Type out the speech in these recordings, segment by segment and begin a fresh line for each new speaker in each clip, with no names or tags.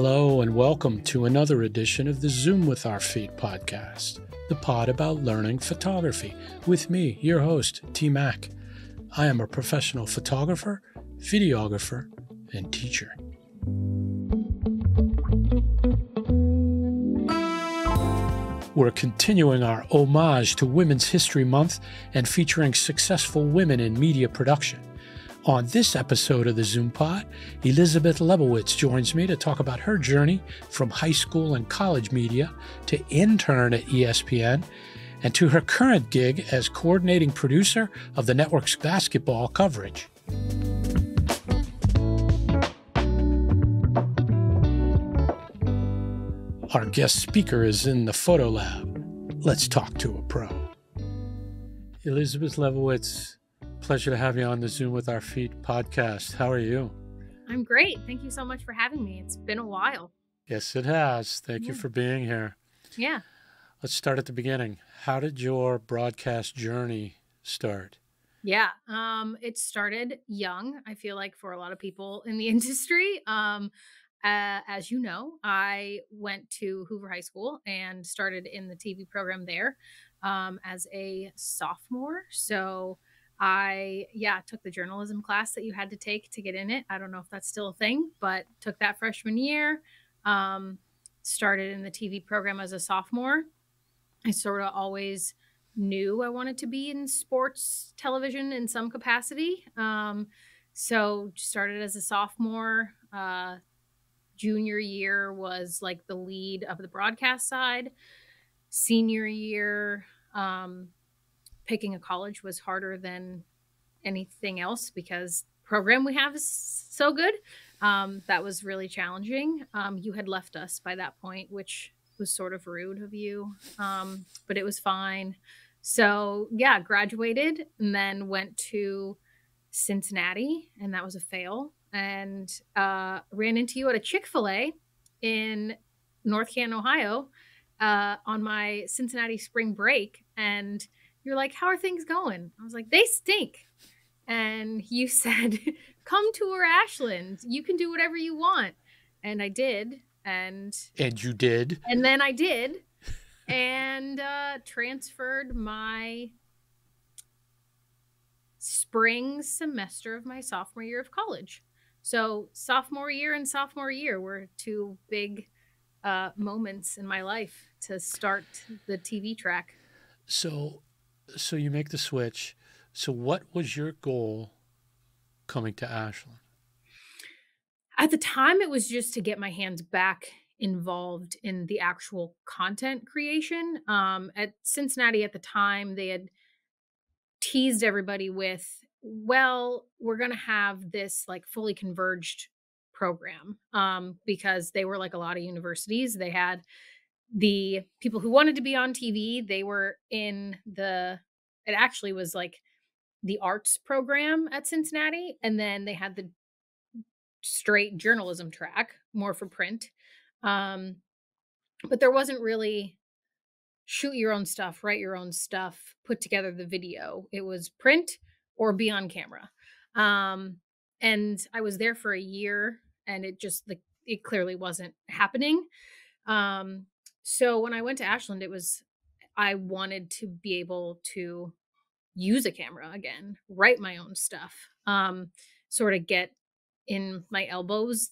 Hello and welcome to another edition of the Zoom with Our Feet podcast, the pod about learning photography, with me, your host, T Mac. I am a professional photographer, videographer, and teacher. We're continuing our homage to Women's History Month and featuring successful women in media production. On this episode of the ZoomPod, Elizabeth Lebowitz joins me to talk about her journey from high school and college media to intern at ESPN and to her current gig as coordinating producer of the network's basketball coverage. Our guest speaker is in the photo lab. Let's talk to a pro. Elizabeth Lebowitz, pleasure to have you on the Zoom with Our Feet podcast. How are you?
I'm great. Thank you so much for having me. It's been a while.
Yes, it has. Thank you for being here.
Yeah.
Let's start at the beginning. How did your broadcast journey start?
Yeah. It started young, I feel like, for a lot of people in the industry. As you know, I went to Hoover High School and started in the TV program there as a sophomore. So I took the journalism class that you had to take to get in it. I don't know if that's still a thing, but took that freshman year, started in the TV program as a sophomore. I sort of always knew I wanted to be in sports television in some capacity. So started as a sophomore. Junior year was like the lead of the broadcast side. Senior year, picking a college was harder than anything else because the program we have is so good. That was really challenging. You had left us by that point, which was sort of rude of you, but it was fine. So yeah, graduated and then went to Cincinnati, and that was a fail. And ran into you at a Chick-fil-A in North Canton, Ohio, on my Cincinnati spring break. And you're like, how are things going? I was like, they stink. And you said, come tour Ashland. You can do whatever you want. And I did. And
you did.
And then I did. And transferred my spring semester of my sophomore year of college. So sophomore year and sophomore year were two big moments in my life to start the TV track.
So you make the switch. So what was your goal coming to Ashland?
At the time, it was just to get my hands back involved in the actual content creation. At Cincinnati at the time, they had teased everybody with, well, we're going to have this like fully converged program because they were like a lot of universities. They had the people who wanted to be on TV. They were in it actually was like the arts program at Cincinnati. And then they had the straight journalism track, more for print. But there wasn't really shoot your own stuff, write your own stuff, put together the video. It was print or be on camera. And I was there for a year and it clearly wasn't happening. So when I went to Ashland, I wanted to be able to use a camera again, write my own stuff, sort of get in my elbows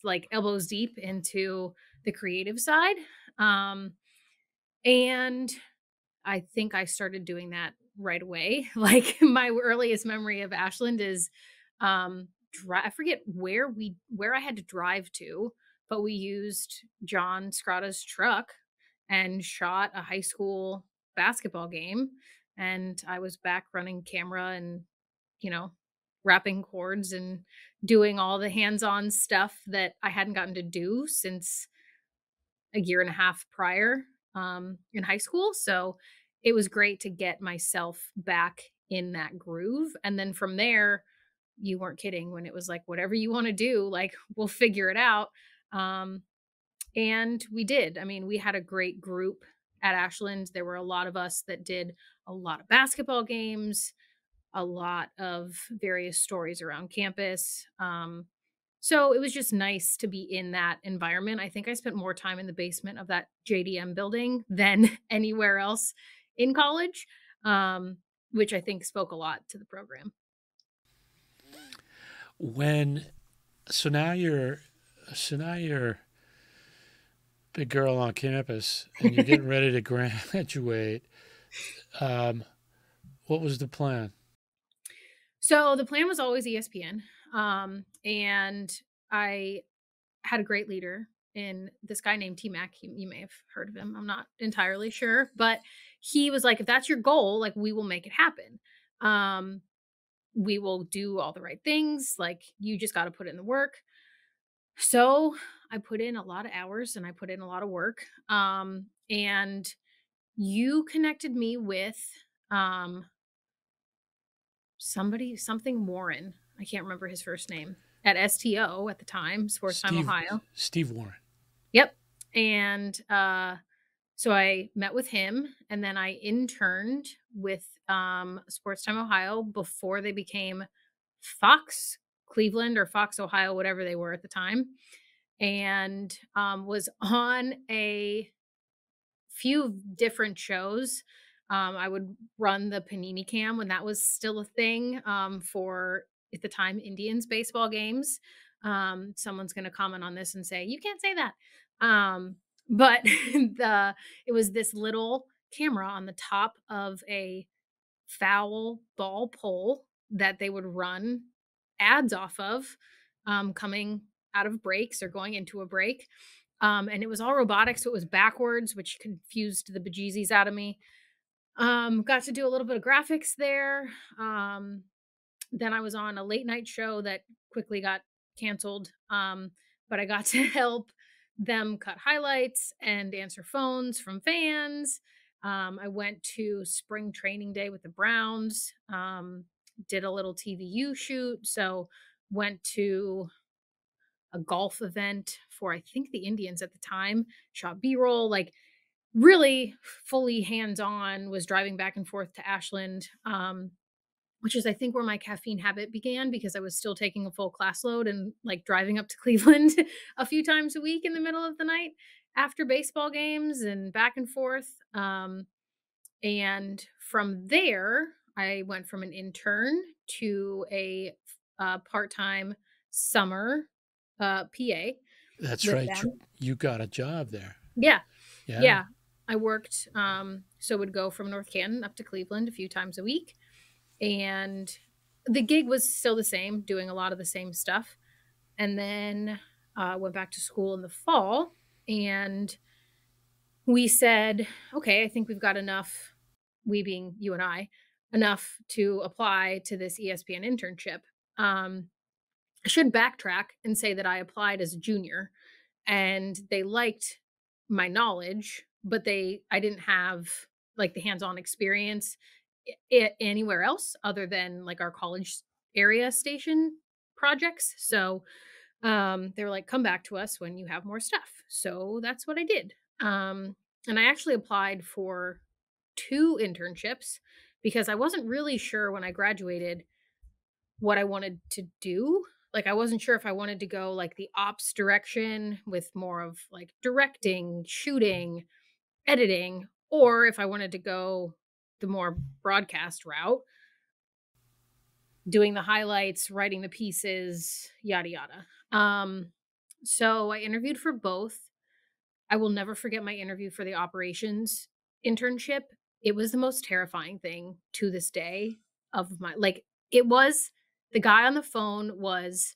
deep into the creative side. And I think I started doing that right away. Like my earliest memory of Ashland is, I forget where I had to drive to, but we used John Scrotta's truck and shot a high school basketball game. And I was back running camera and, wrapping cords and doing all the hands-on stuff that I hadn't gotten to do since a year and a half prior in high school. So it was great to get myself back in that groove. And then from there, you weren't kidding when it was like, whatever you want to do, like, we'll figure it out. And we did. I mean, we had a great group at Ashland. There were a lot of us that did a lot of basketball games, a lot of various stories around campus. So it was just nice to be in that environment. I think I spent more time in the basement of that JDM building than anywhere else in college, um, which I think spoke a lot to the program.
When so now you're so now you're big girl on campus and you're getting ready to graduate. Um, what was the plan?
So the plan was always ESPN. And I had a great leader in this guy named T Mac. You may have heard of him. I'm not entirely sure, but he was like, if that's your goal, like we will make it happen. Um, we will do all the right things. Like you just got to put in the work. So I put in a lot of hours and I put in a lot of work. And you connected me with um something Warren. I can't remember his first name at STO at the time, Sports Time
Steve
Ohio.
Steve Warren.
Yep. And so I met with him and then I interned with Sports Time Ohio before they became Fox Cleveland or Fox Ohio, whatever they were at the time. And was on a few different shows. I would run the Panini Cam when that was still a thing for at the time Indians baseball games. Someone's going to comment on this and say you can't say that, but the it was this little camera on the top of a foul ball pole that they would run ads off of, coming out of breaks or going into a break. And it was all robotic, so it was backwards, which confused the bejesus out of me. Got to do a little bit of graphics there. Then I was on a late night show that quickly got canceled. But I got to help them cut highlights and answer phones from fans. I went to spring training day with the Browns, did a little TVU shoot. So went to a golf event for I think the Indians at the time, shot B-roll, like really fully hands-on, was driving back and forth to Ashland, which is I think where my caffeine habit began because I was still taking a full class load and like driving up to Cleveland a few times a week in the middle of the night after baseball games and back and forth. And from there, I went from an intern to a part-time summer PA
That's
with
right.
them.
You got a job there.
Yeah,
Yeah.
yeah. I worked, so would go from North Canton up to Cleveland a few times a week, and the gig was still the same, doing a lot of the same stuff. And then went back to school in the fall, and we said, okay, I think we've got enough. We being you and I, enough to apply to this ESPN internship. I should backtrack and say that I applied as a junior and they liked my knowledge, but I didn't have like the hands-on experience anywhere else other than like our college area station projects. So they were like, come back to us when you have more stuff. So that's what I did. And I actually applied for two internships because I wasn't really sure when I graduated what I wanted to do. Like I wasn't sure if I wanted to go like the ops direction with more of like directing, shooting, editing, or if I wanted to go the more broadcast route, doing the highlights, writing the pieces, yada yada. So I interviewed for both. I will never forget my interview for the operations internship. It was the most terrifying thing to this day of my like it was the guy on the phone was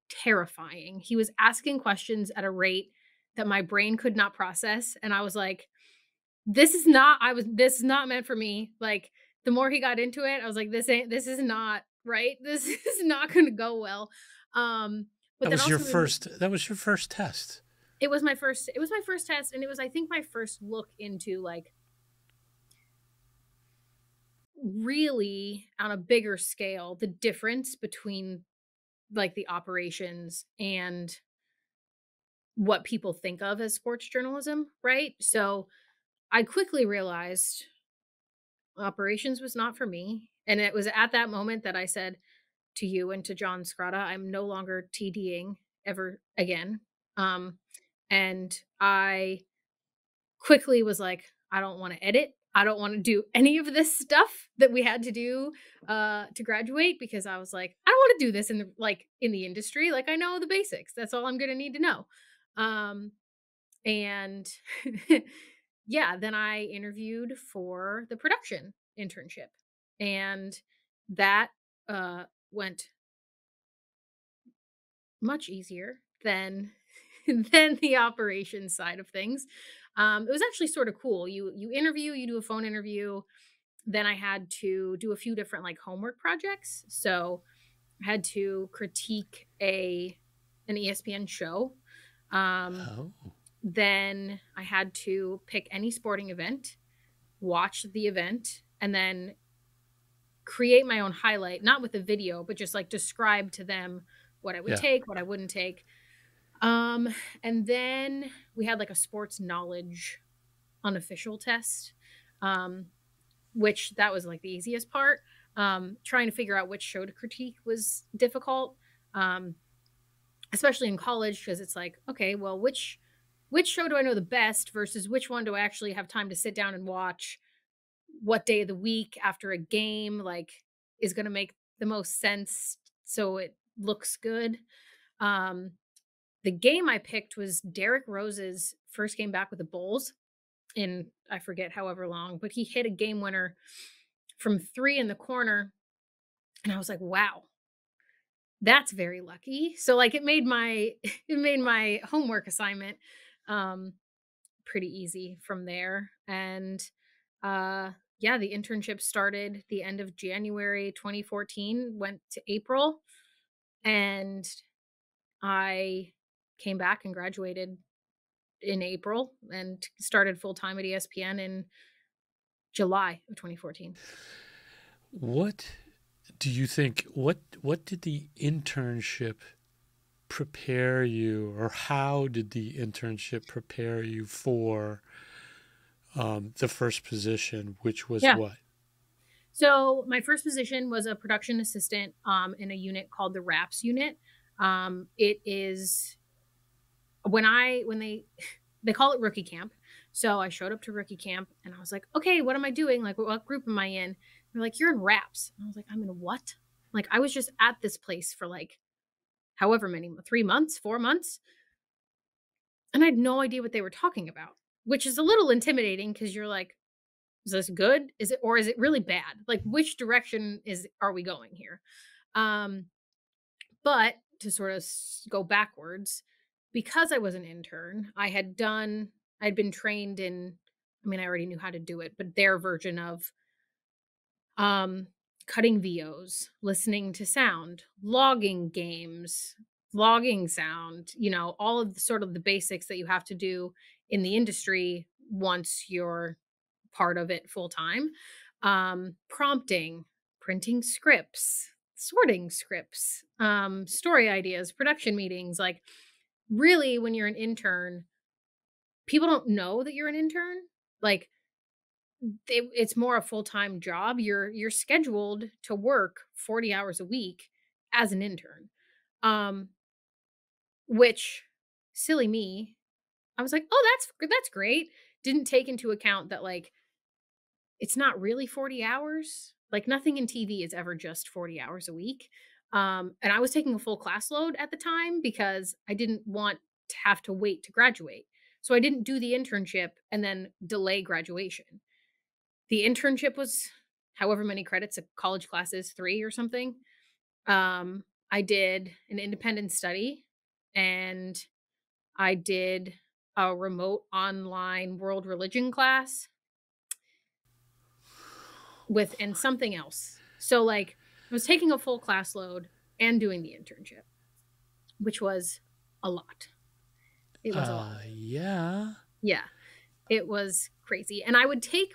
terrifying. He was asking questions at a rate that my brain could not process and I was like this is not meant for me. Like the more he got into it, I was like this is not right. This is not going to go well. But
That
then
was your
also
first that was your first test.
it was my first test and it was I think my first look into like really on a bigger scale the difference between like the operations and what people think of as sports journalism, right? So I quickly realized operations was not for me. And it was at that moment that I said, to you and to John Scrata, I'm no longer TDing ever again. Um, and I quickly was like, I don't want to edit. I don't want to do any of this stuff that we had to do to graduate, because I was like, I don't want to do this in the industry. Like, I know the basics. That's all I'm going to need to know. Um, and yeah, then I interviewed for the production internship, and that went much easier than than the operations side of things. It was actually sort of cool. You interview, you do a phone interview. Then I had to do a few different like homework projects. So I had to critique an ESPN show. Um,
Oh,
then I had to pick any sporting event, watch the event, and then create my own highlight, not with a video, but just like describe to them what I would
yeah.
take, what I wouldn't take. Um, and then we had like a sports knowledge unofficial test, um, which that was like the easiest part. Trying to figure out which show to critique was difficult, um, especially in college, because it's like, okay, well, which show do I know the best versus which one do I actually have time to sit down and watch? What day of the week after a game like is going to make the most sense so it looks good? Um, the game I picked was Derrick Rose's first game back with the Bulls in, I forget however long, but he hit a game winner from 3 in the corner, and I was like, "Wow, that's very lucky." So, like, it made my it made my homework assignment, um, pretty easy from there, and, yeah, the internship started the end of January 2014, went to April, and I came back and graduated in April and started full time at ESPN in July of 2014.
What do you think? What did the internship prepare you, or how did the internship prepare you for the first position, which was
Yeah.
what?
So my first position was a production assistant in a unit called the RAPS unit. It is when they call it rookie camp. So I showed up to rookie camp and I was like, okay, what am I doing? Like, what group am I in? They're like, you're in RAPS. And I was like, I'm in what? Like, I was just at this place for like however many, 3 months, 4 months. And I had no idea what they were talking about, which is a little intimidating because you're like, is this good? Is it, or is it really bad? Like, which direction are we going here? Um, but to sort of go backwards, because I was an intern, I'd been trained in, I mean, I already knew how to do it, but their version of um cutting VOs, listening to sound, logging games, logging sound, all of the sort of the basics that you have to do in the industry once you're part of it full time. Prompting, printing scripts, sorting scripts, story ideas, production meetings. Like, really, when you're an intern, people don't know that you're an intern. Like, it's more a full-time job. You're scheduled to work 40 hours a week as an intern. Um, which, silly me, I was like, "Oh, that's great." Didn't take into account that, like, it's not really 40 hours. Like, nothing in TV is ever just 40 hours a week. And I was taking a full class load at the time because I didn't want to have to wait to graduate. So I didn't do the internship and then delay graduation. The internship was however many credits a college class is, 3 or something. I did an independent study, and I did a remote online world religion class with and something else. So, like, I was taking a full class load and doing the internship, which was a lot. It was a lot.
Yeah.
Yeah, it was crazy. And I would take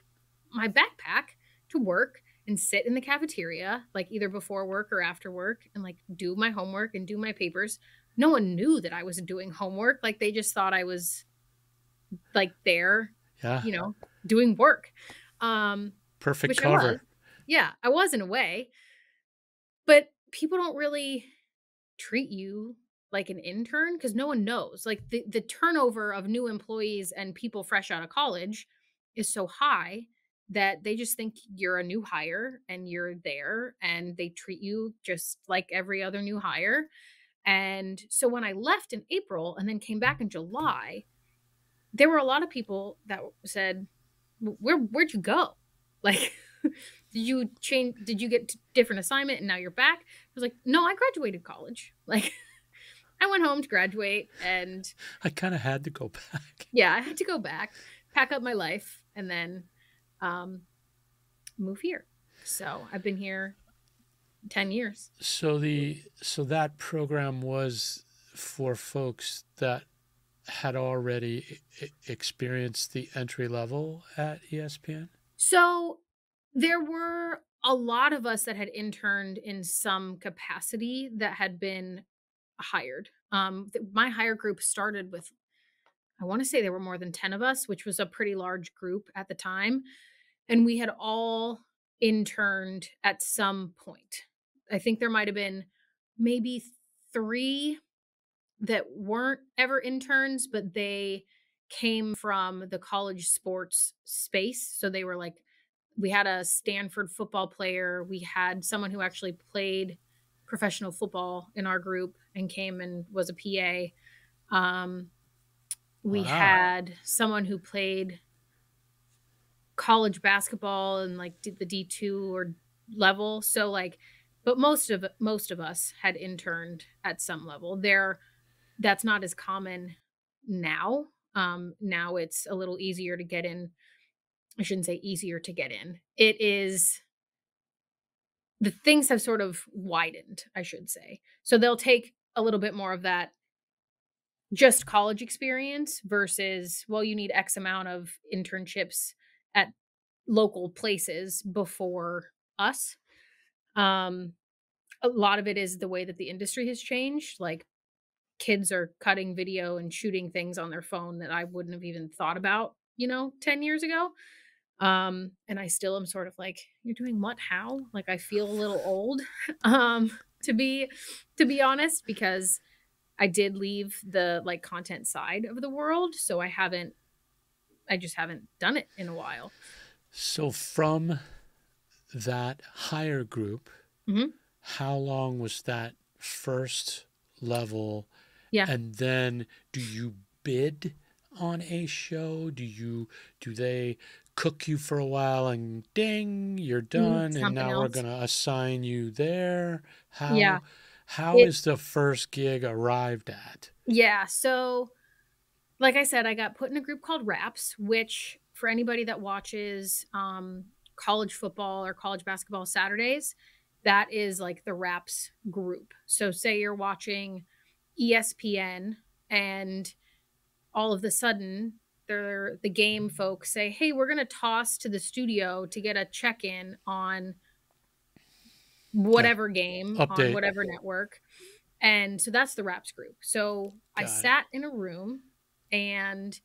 my backpack to work and sit in the cafeteria, like either before work or after work, and like do my homework and do my papers. No one knew that I was doing homework. Like, they just thought I was like there,
Yeah.
doing work. Um,
Perfect
which I was.
cover.
Yeah, I was in a way. But people don't really treat you like an intern because no one knows. Like the turnover of new employees and people fresh out of college is so high that they just think you're a new hire and you're there and they treat you just like every other new hire. And so when I left in April and then came back in July, there were a lot of people that said, Where'd you go? Like, did you change? Did you get different assignment and now you're back?" I was like, "No, I graduated college. Like, I went home to graduate, and
I kind of had to go back.
yeah, I had to go back, pack up my life, and then um, move here. So I've been here 10 years.
So that program was for folks that had already experienced the entry level at ESPN?
So there were a lot of us that had interned in some capacity that had been hired. My hire group started with, I want to say there were more than 10 of us, which was a pretty large group at the time. And we had all interned at some point. I think there might have been maybe 3 that weren't ever interns, but they came from the college sports space. So they were like, we had a Stanford football player. We had someone who actually played professional football in our group and came and was a PA. We
Wow.
had someone who played college basketball and like did the D2 or level. So like, but most of us had interned at some level. That's not as common now. Now it's a little easier to get in. I shouldn't say easier to get in. It is, the things have sort of widened, I should say. So they'll take a little bit more of that just college experience versus, well, you need X amount of internships at local places before us. A lot of it is the way that the industry has changed. Like, kids are cutting video and shooting things on their phone that I wouldn't have even thought about, 10 years ago. And I still am sort of like, "You're doing what? How?" Like, I feel a little old, to be honest, because I did leave the, like, content side of the world, so I just haven't done it in a while.
So from that hire group,
Mhm.
how long was that first level?
Yeah.
And then do you bid on a show? Do they cook you for a while and ding, you're done, and
Something
now we're
else.
going to assign you there?
Yeah.
How
It
is the first gig arrived at?
Yeah, so, like I said, I got put in a group called Raps, which for anybody that watches, college football or college basketball Saturdays, that is like the Raps group. So say you're watching ESPN and all of the sudden the game folks say, "Hey, we're going to toss to the studio to get a check-in on whatever game on
Update.
whatever network." And so that's the Raps group. So I
Got it.
sat in a room, and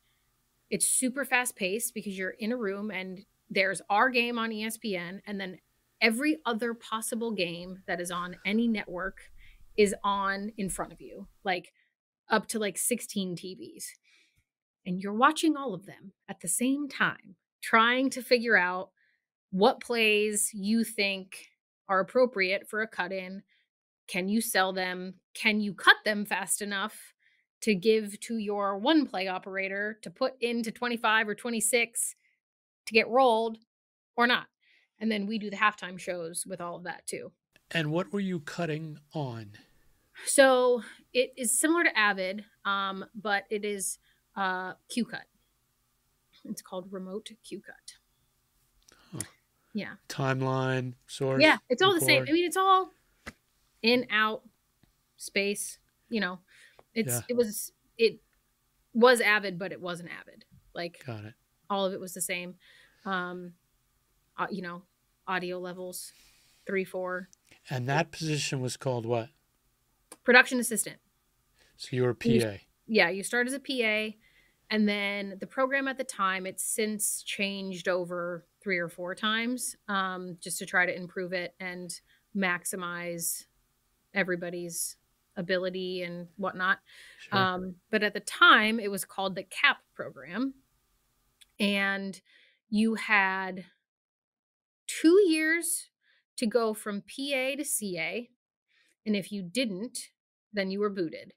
it's super fast paced because you're in a room and there's our game on ESPN, and then every other possible game that is on any network is on in front of you, like up to like 16 TVs. And you're watching all of them at the same time, trying to figure out what plays you think are appropriate for a cut in. Can you sell them? Can you cut them fast enough to give to your one play operator to put into 25 or 26 to get rolled or not? And then we do the halftime shows with all of that too.
And what were you cutting on?
So it is similar to Avid, but it is Q cut. It's called remote Q cut.
Huh.
Yeah.
Timeline, source.
Yeah, it's all
record.
the same. I mean, it's all in, out, space. It was Avid, but it wasn't Avid. Like,
Got it.
all of it was the same. Audio levels, 3, 4.
And that position was called what?
Production assistant.
So you were a PA.
You start as a PA, and then the program at the time, it's since changed over 3 or 4 times, just to try to improve it and maximize everybody's ability and whatnot.
Sure.
But at the time, it was called the CAP program, and you had 2 years to go from PA to CA, and if you didn't, then you were booted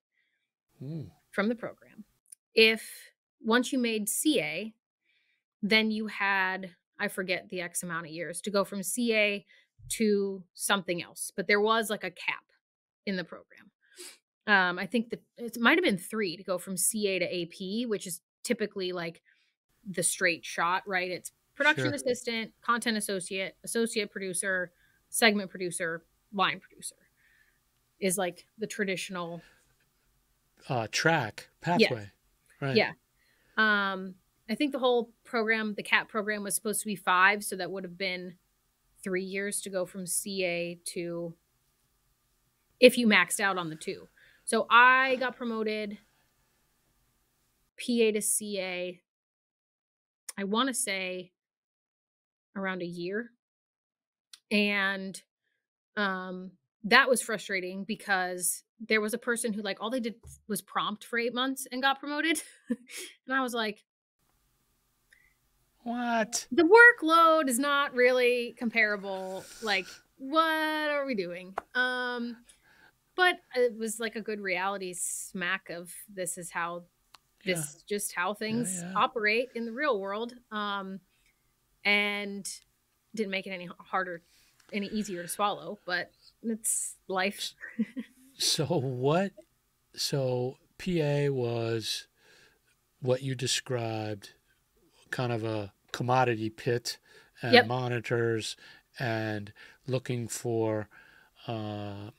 Ooh,
from the program. If once you made CA, then you had, I forget the X amount of years to go from CA to something else, but there was like a cap in the program. I think that it might have been 3 to go from CA to AP, which is typically like the straight shot, right? It's production
sure.
assistant, content associate, associate producer, segment producer, line producer is like the traditional.
Track,
Yes.
pathway. Right.
Yeah. Um, I think the whole program, the CAP program was supposed to be 5, so that would have been 3 years to go from CA to, if you maxed out on the 2. So I got promoted PA to CA, I wanna say around a year, and, um, that was frustrating because there was a person who, like, all they did was prompt for 8 months and got promoted, and I was like,
What?
"The workload is not really comparable, like, what are we doing?" But it was like a good reality smack of
Yeah.
this just how
Yeah.
things
Yeah.
operate in the real world, and didn't make it any easier to swallow, but it's life.
S- So what? So PA was what you described, kind of a commodity pit, and
Yep.
monitors, and looking for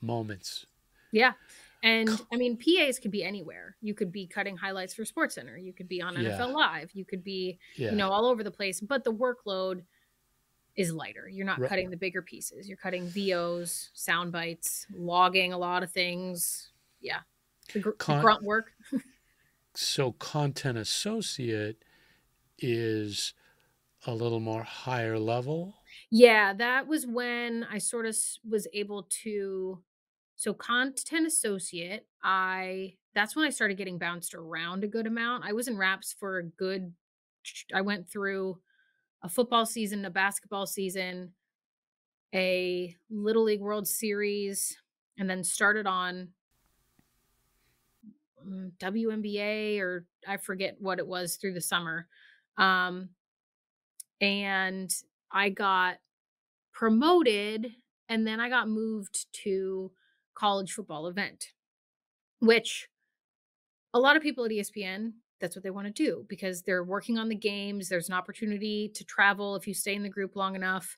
moments.
Yeah. And
C-
I mean, PAs could be anywhere. You could be cutting highlights for SportsCenter. You could be on
Yeah.
NFL Live. You could be,
Yeah.
all over the place, but the workload is lighter. You're not
Ru-
cutting the bigger pieces. You're cutting VOs, sound bites, logging a lot of things. Yeah. The
Con-
grunt work.
so content associate is a little more higher level.
Yeah, that was when I sort of was able to, so content associate, I that's when I started getting bounced around a good amount. I was in wraps for a good I went through a football season, a basketball season, a Little League World Series, and then started on WNBA, or I forget what it was, through the summer. Um, and I got promoted, and then I got moved to college football event, which a lot of people at ESPN, that's what they want to do because they're working on the games. There's an opportunity to travel if you stay in the group long enough.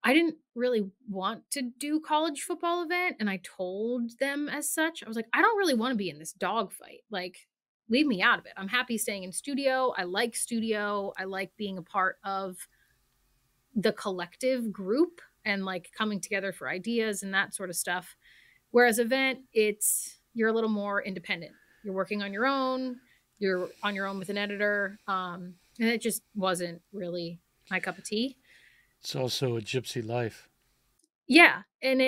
I didn't really want to do college football event, and I told them as such. I was like, I don't really want to be in this dogfight. Like, leave me out of it. I'm happy staying in studio. I like studio. I like being a part of the collective group and like coming together for ideas and that sort of stuff. Whereas event, you're a little more independent. You're working on your own. You're on your own with an editor. And it just wasn't really my cup of tea.
It's also a gypsy life.
Yeah, and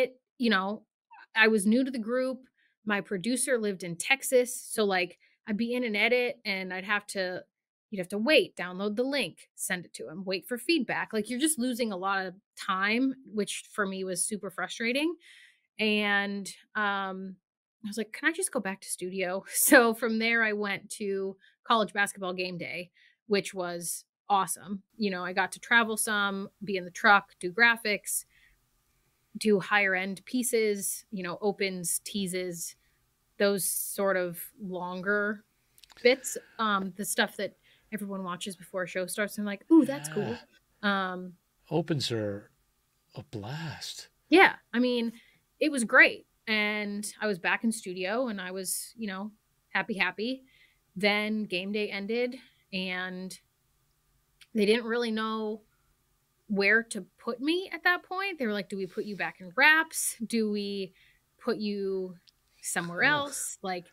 I was new to the group. My producer lived in Texas, so, like, I'd be in an edit and you'd have to wait, download the link, send it to him, wait for feedback. Like, you're just losing a lot of time, which for me was super frustrating, and, I was like, "Can I just go back to studio?" So from there, I went to college basketball game day, which was awesome. I got to travel some, be in the truck, do graphics, do higher end pieces, opens, teases, those sort of longer bits, the stuff that everyone watches before a show starts and like, "Ooh, that's
Yeah.
cool." Um,
Opens are a blast.
yeah, I mean, it was great, and I was back in studio, and I was, happy, happy. Then game day ended, and they didn't really know where to put me at that point. They were like, "Do we put you back in wraps? Do we put you somewhere
Ugh.
else? Like,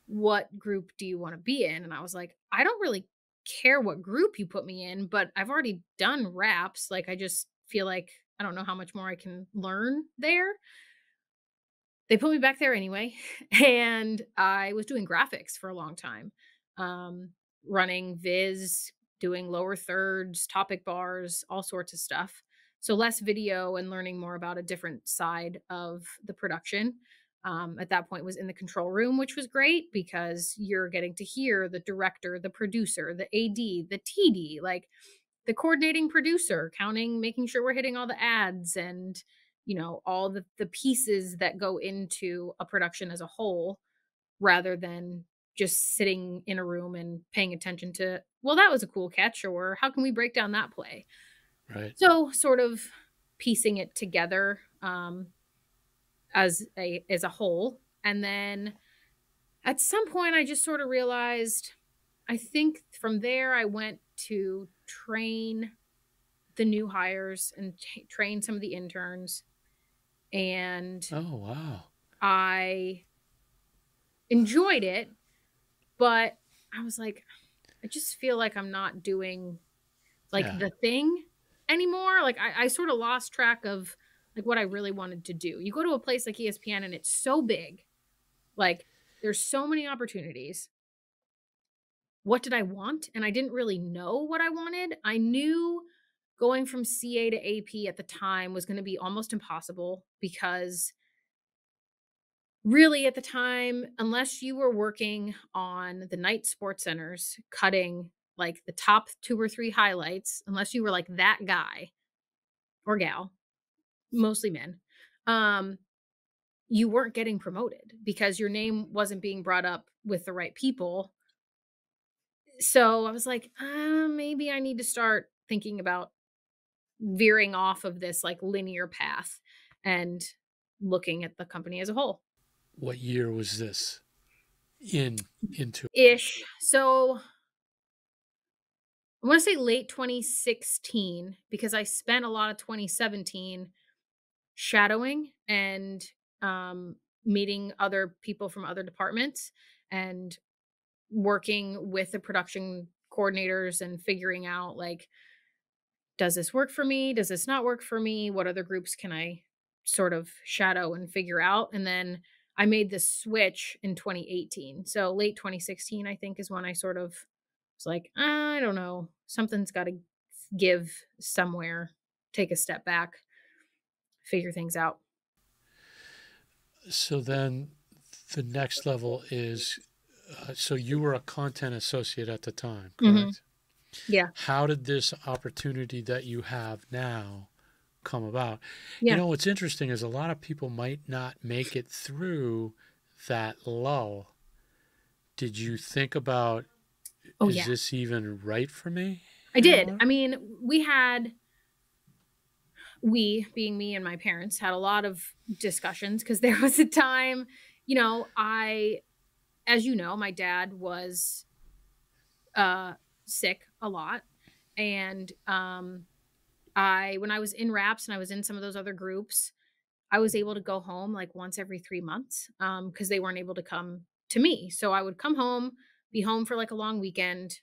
what group do you want to be in?" And I was like, "I don't really care what group you put me in, but I've already done wraps. Like, I just feel like I don't know how much more I can learn there." they put me back there anyway, and I was doing graphics for a long time, um, running viz, doing lower thirds, topic bars, all sorts of stuff. So less video and learning more about a different side of the production. At that point was in the control room, which was great because you're getting to hear the director, the producer, the AD, the TD, like the coordinating producer, counting, making sure we're hitting all the ads and, all the pieces that go into a production as a whole, rather than just sitting in a room and paying attention to, well, that was a cool catch, or how can we break down that play?
Right.
So sort of piecing it together, as a whole. And then at some point I just sort of realized, I think from there I went to train the new hires and train some of the interns, and
Oh, wow.
I enjoyed it, but I was like, I just feel like I'm not doing like
Yeah.
the thing anymore. Like I sort of lost track of like what I really wanted to do. You go to a place like ESPN and it's so big, like there's so many opportunities. What did I want? And I didn't really know what I wanted. I knew going from CA to AP at the time was going to be almost impossible because really at the time, unless you were working on the night sports centers, cutting like the top 2 or 3 highlights, unless you were like that guy or gal, mostly men, um, you weren't getting promoted because your name wasn't being brought up with the right people. So I was like, maybe I need to start thinking about veering off of this like linear path and looking at the company as a whole.
What year was this in into?
Ish. So I want to say late 2016 because I spent a lot of 2017 shadowing and meeting other people from other departments and working with the production coordinators and figuring out like, does this work for me? Does this not work for me? What other groups can I sort of shadow and figure out? And then I made the switch in 2018. So late 2016, I think, is when I sort of was like, I don't know, something's got to give somewhere, take a step back, figure things out.
So then the next level is, so you were a content associate at the time,
Hmm.
correct?
Yeah.
How did this opportunity that you have now come about?
Yeah.
What's interesting is a lot of people might not make it through that lull. Did you think about,
Oh,
is
yeah.
this even right for me
I did.
anymore?
I mean, we, being me and my parents, had a lot of discussions because there was a time, as you know, my dad was sick a lot. And when I was in raps and I was in some of those other groups, I was able to go home like once every 3 months because they weren't able to come to me. So I would come home, be home for like a long weekend,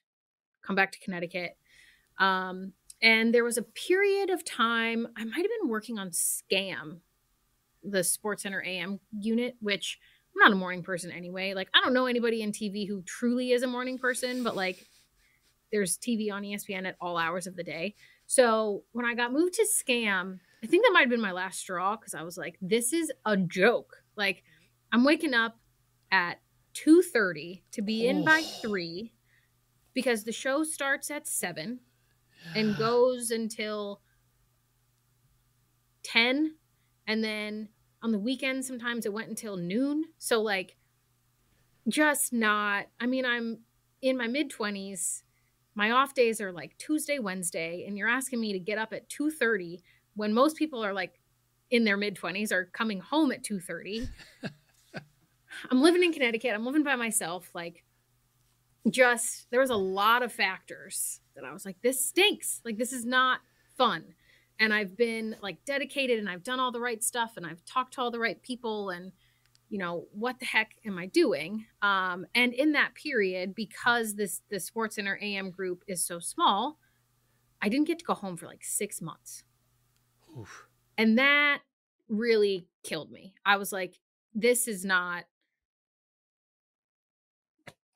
come back to Connecticut. Um, and there was a period of time I might have been working on Scam, the Sports Center AM unit, which I'm not a morning person anyway. Like, I don't know anybody in TV who truly is a morning person, but like, there's TV on ESPN at all hours of the day. So when I got moved to Scam, I think that might have been my last straw because I was like, this is a joke. Like, I'm waking up at 2:30 to be in by
Oh,
3 because the show starts at 7 and
yeah.
goes until 10. And then on the weekend, sometimes it went until noon. So, like, just not, I mean, I'm in my mid 20s. My off days are like Tuesday, Wednesday, and you're asking me to get up at 2:30 when most people are like in their mid 20s are coming home at 2:30. I'm living in Connecticut. I'm living by myself. Like, just there was a lot of factors that I was like, this stinks. Like, this is not fun. And I've been like dedicated and I've done all the right stuff and I've talked to all the right people and what the heck am I doing? And in that period, because the Sports Center AM group is so small, I didn't get to go home for like 6 months.
Oof.
And that really killed me. I was like, this is not,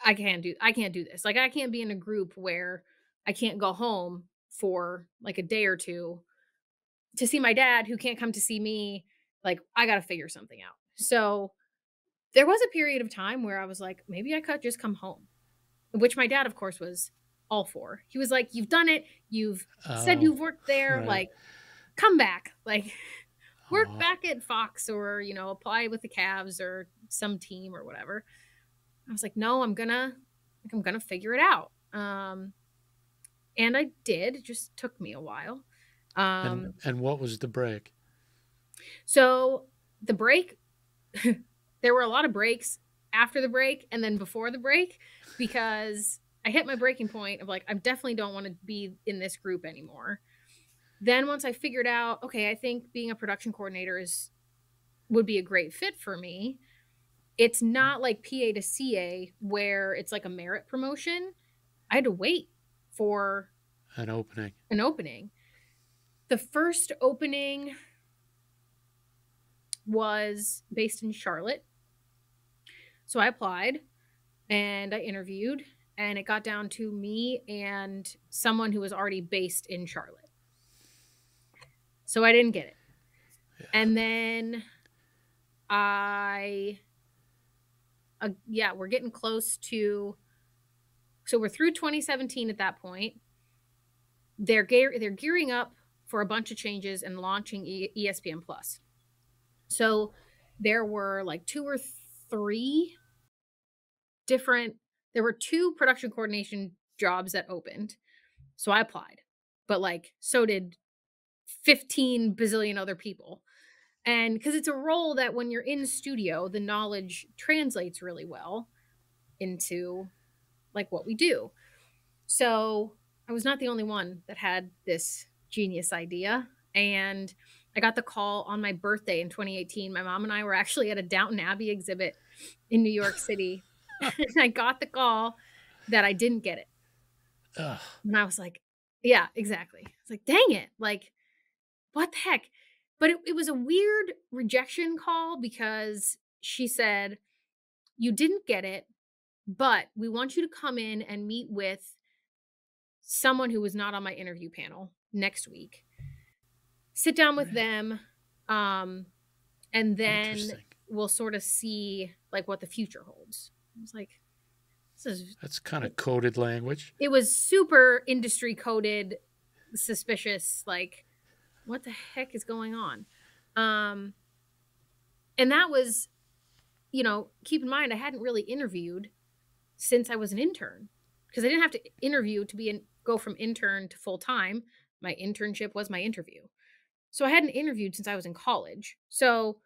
I can't do this. Like, I can't be in a group where I can't go home for like a day or two to see my dad who can't come to see me. Like, I got to figure something out. So there was a period of time where I was like, maybe I could just come home, which my dad, of course, was all for. He was like, you've done it. You've said
Oh,
you've worked there.
right.
Like, come back. Like, work
Oh,
back at Fox, or, apply with the Cavs or some team or whatever. I was like, no, I'm gonna figure it out. And I did. It just took me a while.
and what was the break?
So the break, there were a lot of breaks after the break and then before the break, because I hit my breaking point of like, I definitely don't want to be in this group anymore. Then once I figured out, okay, I think being a production coordinator would be a great fit for me. It's not like PA to CA where it's like a merit promotion. I had to wait for
An opening.
an opening. The first opening was based in Charlotte. So I applied and I interviewed, and it got down to me and someone who was already based in Charlotte. So I didn't get it.
Yeah.
And then we're getting close to, so we're through 2017 at that point. They're gearing up for a bunch of changes and launching ESPN Plus. So there were like two production coordination jobs that opened. So I applied, but like, so did 15 bazillion other people. And because it's a role that when you're in studio, the knowledge translates really well into like what we do. So I was not the only one that had this genius idea. And I got the call on my birthday in 2018. My mom and I were actually at a Downton Abbey exhibit in New York City. And I got the call that I didn't get it.
Ugh.
And I was like, yeah, exactly. It's like, dang it. Like, what the heck? But it was a weird rejection call because she said, you didn't get it, but we want you to come in and meet with someone who was not on my interview panel next week. Sit down with them, and then we'll sort of see like what the future holds. I was like,
that's kind of coded language.
It was super industry coded, suspicious, like, what the heck is going on? And that was, keep in mind, I hadn't really interviewed since I was an intern, because I didn't have to interview to go from intern to full time. My internship was my interview. So I hadn't interviewed since I was in college. So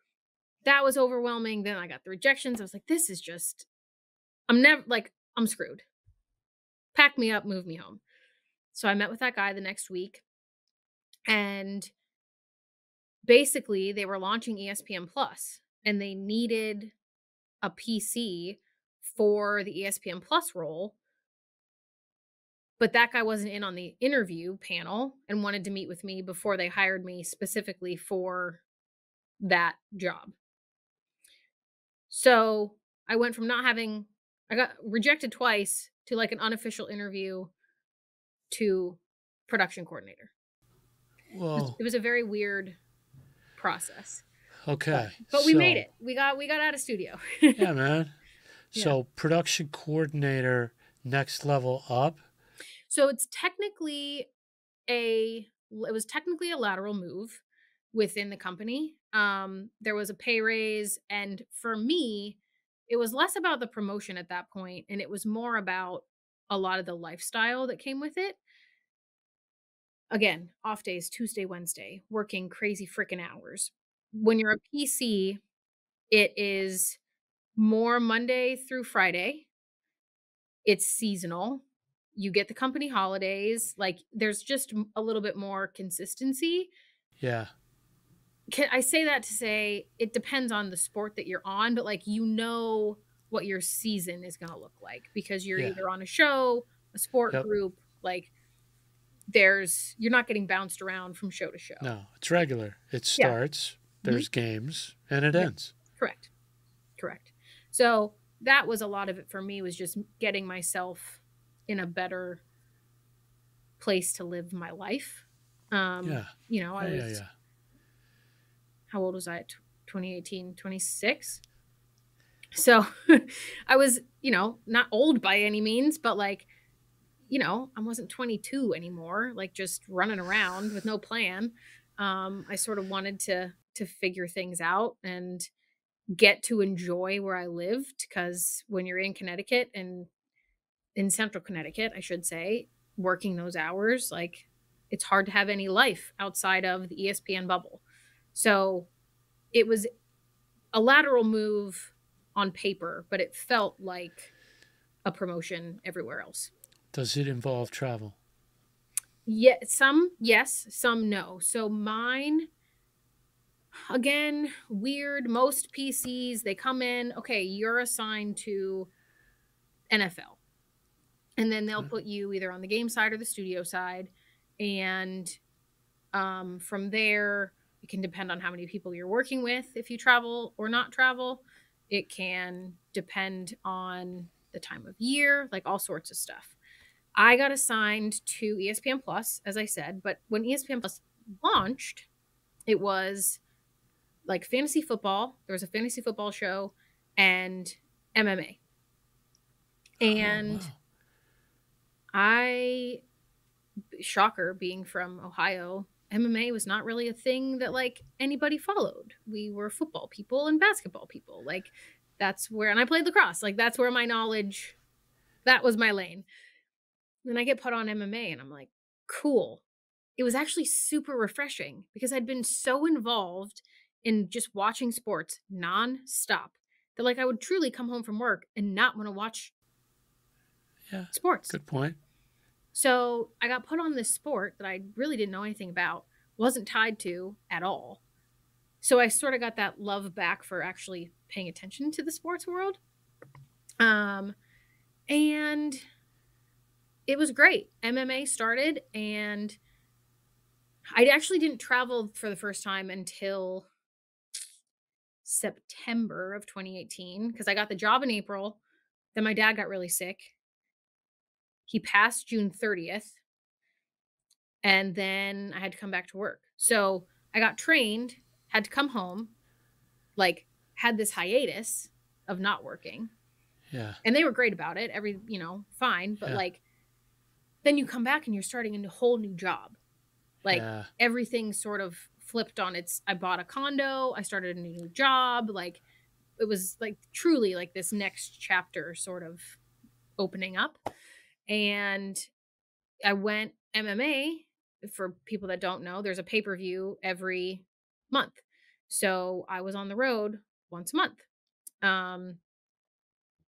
that was overwhelming. Then I got the rejections. I was like, this is just, I'm screwed. Pack me up, move me home. So I met with that guy the next week, and basically they were launching ESPN Plus, and they needed a PC for the ESPN Plus role. But that guy wasn't in on the interview panel and wanted to meet with me before they hired me specifically for that job. So I went from I got rejected twice to like an unofficial interview to production coordinator.
Whoa.
It was a very weird process.
Okay.
But we made it. We got out of studio.
Yeah, man. So
Yeah.
production coordinator, next level up.
So it was technically a lateral move within the company. There was a pay raise, and for me, it was less about the promotion at that point, and it was more about a lot of the lifestyle that came with it. Again, off days, Tuesday, Wednesday, working crazy freaking hours. When you're a PC, it is more Monday through Friday. It's seasonal. You get the company holidays. Like, there's just a little bit more consistency.
Yeah.
I say that to say it depends on the sport that you're on, but like, what your season is going to look like, because you're either on a show, a sport group, like you're not getting bounced around from show to show.
No, it's regular. It starts, there's games, and it ends.
Correct. Correct. So that was a lot of it for me, was just getting myself in a better place to live my life.
Yeah.
I
Yeah. Yeah.
was,
Yeah.
how old was I? 2018, 26. So I was, not old by any means, but like, I wasn't 22 anymore, like just running around with no plan. I sort of wanted to figure things out and get to enjoy where I lived, because when you're in Connecticut, and in central Connecticut, I should say, working those hours, like it's hard to have any life outside of the ESPN bubble. So it was a lateral move on paper, but it felt like a promotion everywhere else.
Does it involve travel?
Yeah, some yes, some no. So mine, again, weird. Most PCs, they come in, okay, you're assigned to NFL. And then they'll
Yeah.
put you either on the game side or the studio side. And from there, it can depend on how many people you're working with, if you travel or not travel. It can depend on the time of year, like all sorts of stuff. I got assigned to ESPN Plus, as I said, but when ESPN Plus launched, it was like fantasy football. There was a fantasy football show and MMA.
Oh,
And
wow.
I, shocker, being from Ohio, MMA was not really a thing that like anybody followed. We were football people and basketball people. Like that's where, and I played lacrosse. Like that's where my knowledge, that was my lane. Then I get put on MMA and I'm like, cool. It was actually super refreshing because I'd been so involved in just watching sports nonstop that like I would truly come home from work and not want to watch
Yeah.
sports.
Good point.
So I got put on this sport that I really didn't know anything about, wasn't tied to at all. So I sort of got that love back for actually paying attention to the sports world. And it was great. MMA started, and I actually didn't travel for the first time until September of 2018 because I got the job in April. Then my dad got really sick. He passed June 30th, and then I had to come back to work. So I got trained, had to come home, like had this hiatus of not working.
Yeah.
And they were great about it. Fine. But
Yeah.
like, then you come back and you're starting a whole new job. Like
Yeah.
everything sort of flipped on its, I bought a condo, I started a new job. Like it was like truly like this next chapter sort of opening up. And I went MMA. For people that don't know, there's a pay-per-view every month. So I was on the road once a month. Um,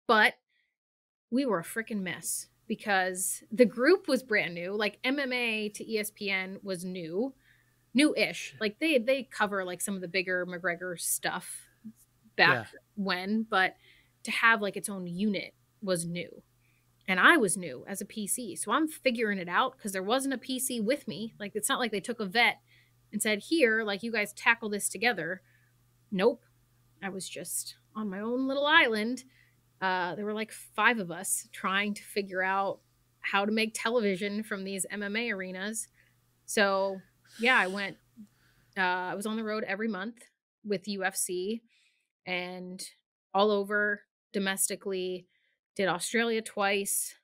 but we were a freaking mess because the group was brand new. Like MMA to ESPN was new-ish. Like they cover like some of the bigger McGregor stuff back
Yeah.
when, but to have like its own unit was new. And I was new as a PC. So I'm figuring it out because there wasn't a PC with me. Like it's not like they took a vet and said, "Here, like you guys tackle this together." Nope. I was just on my own little island. There were like 5 of us trying to figure out how to make television from these MMA arenas. So yeah, I was on the road every month with UFC and all over domestically, did Australia twice,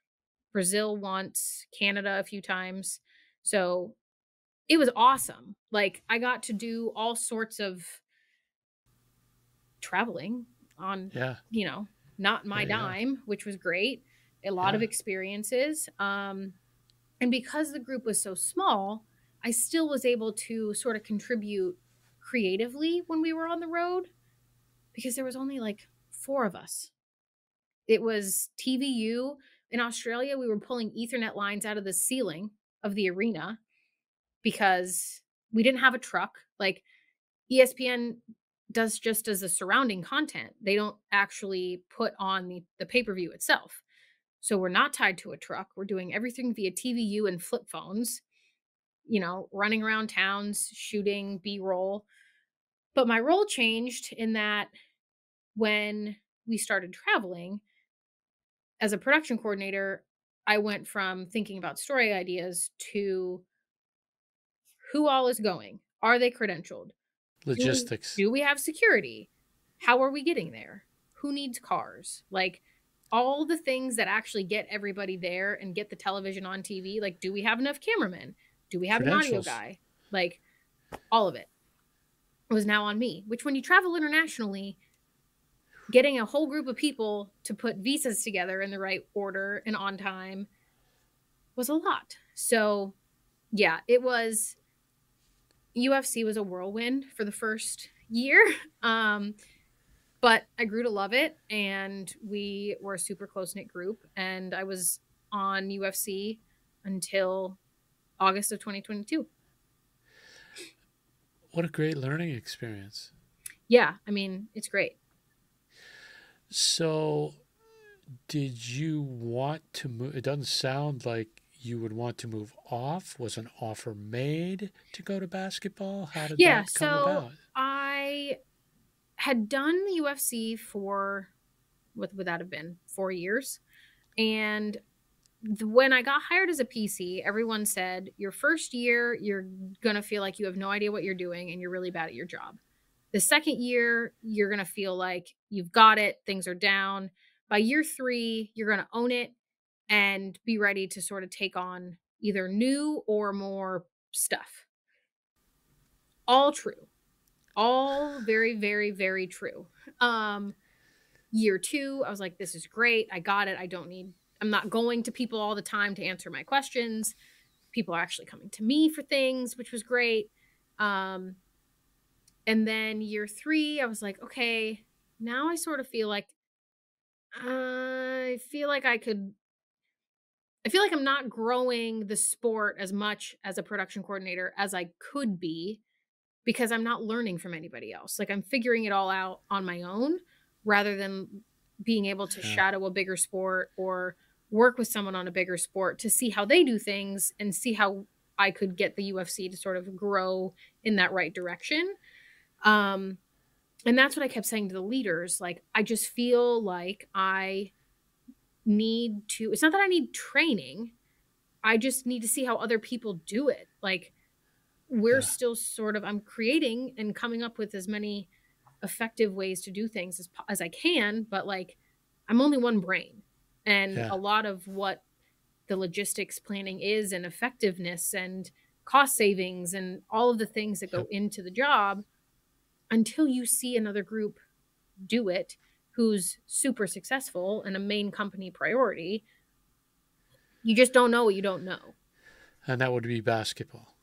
Brazil once, Canada a few times. So it was awesome. Like I got to do all sorts of traveling on,
Yeah.
not my
Yeah. Yeah.
dime, which was great. A lot of
Yeah.
experiences. And because the group was so small, I still was able to sort of contribute creatively when we were on the road because there was only like 4 of us. It was TVU. In Australia, we were pulling Ethernet lines out of the ceiling of the arena because we didn't have a truck. Like ESPN does just as the surrounding content. They don't actually put on the pay-per-view itself. So we're not tied to a truck. We're doing everything via TVU and flip phones, running around towns, shooting B-roll. But my role changed in that when we started traveling as a production coordinator, I went from thinking about story ideas to who all is going? Are they credentialed? Do
Logistics.
do we have security? How are we getting there? Who needs cars? Like all the things that actually get everybody there and get the television on TV. Like, do we have enough cameramen? Do we have an audio
Credentials.
guy? Like all of it was now on me, which when you travel internationally, getting a whole group of people to put visas together in the right order and on time was a lot. So, yeah, it was UFC was a whirlwind for the first year. Um, but I grew to love it and we were a super close-knit group and I was on UFC until August of 2022.
What a great learning experience.
Yeah, I mean, it's great.
So, did you want to move? It doesn't sound like you would want to move off. Was an offer made to go to basketball? How did
Yeah,
that come
so
about?
I had done the UFC for what would that have been? 4 years. And when I got hired as a PC, everyone said, your first year, you're going to feel like you have no idea what you're doing and you're really bad at your job. The second year, you're going to feel like you've got it, things are down. By year 3, you're going to own it and be ready to sort of take on either new or more stuff. All true. All very, very, very true. Year 2, I was like, this is great. I got it. I'm not going to people all the time to answer my questions. People are actually coming to me for things, which was great. And then year 3, I was like, okay, now I sort of feel like I feel like I'm not growing the sport as much as a production coordinator as I could be because I'm not learning from anybody else. Like I'm figuring it all out on my own rather than being able to
Yeah.
shadow a bigger sport or work with someone on a bigger sport to see how they do things and see how I could get the UFC to sort of grow in that right direction. And that's what I kept saying to the leaders. Like, I just feel like I need to, it's not that I need training. I just need to see how other people do it. Like, we're
Yeah.
still sort of, I'm creating and coming up with as many effective ways to do things as I can, but like, I'm only one brain. And
Yeah.
a lot of what the logistics planning is and effectiveness and cost savings and all of the things that go
Yep.
into the job until you see another group do it who's super successful and a main company priority, you just don't know what you don't know.
And that would be basketball.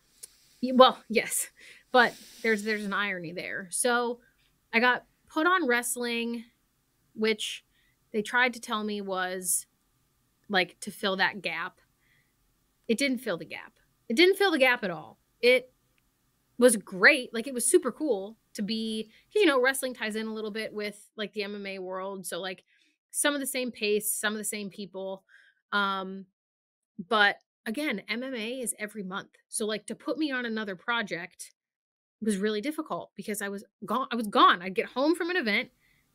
Well, yes, but there's an irony there. So I got put on wrestling, which they tried to tell me was like to fill that gap. It didn't fill the gap. It didn't fill the gap at all. It was great. Like it was super cool to be, wrestling ties in a little bit with like the MMA world. So like some of the same pace, some of the same people. Um, but again, MMA is every month. So like to put me on another project was really difficult because I was gone. I'd get home from an event,